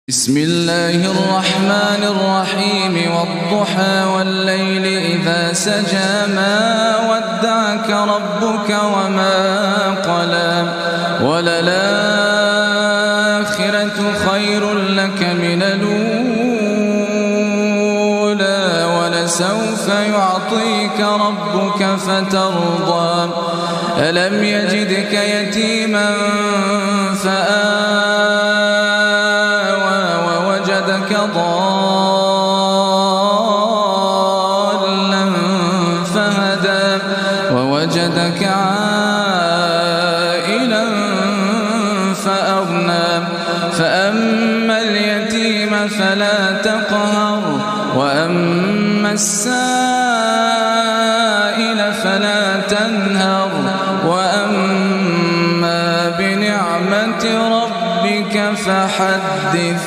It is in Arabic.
بسم الله الرحمن الرحيم والضحى والليل إذا سجى ما ودعك ربك وما قلى وللآخرة خير لك من الأولى ولسوف يعطيك ربك فترضى ألم يجدك يتيما ضالا فهدى ووجدك عائلا فأغنى فأما اليتيم فلا تقهر وأما السائل فلا تنهر وأما بنعمة ربك فحدث.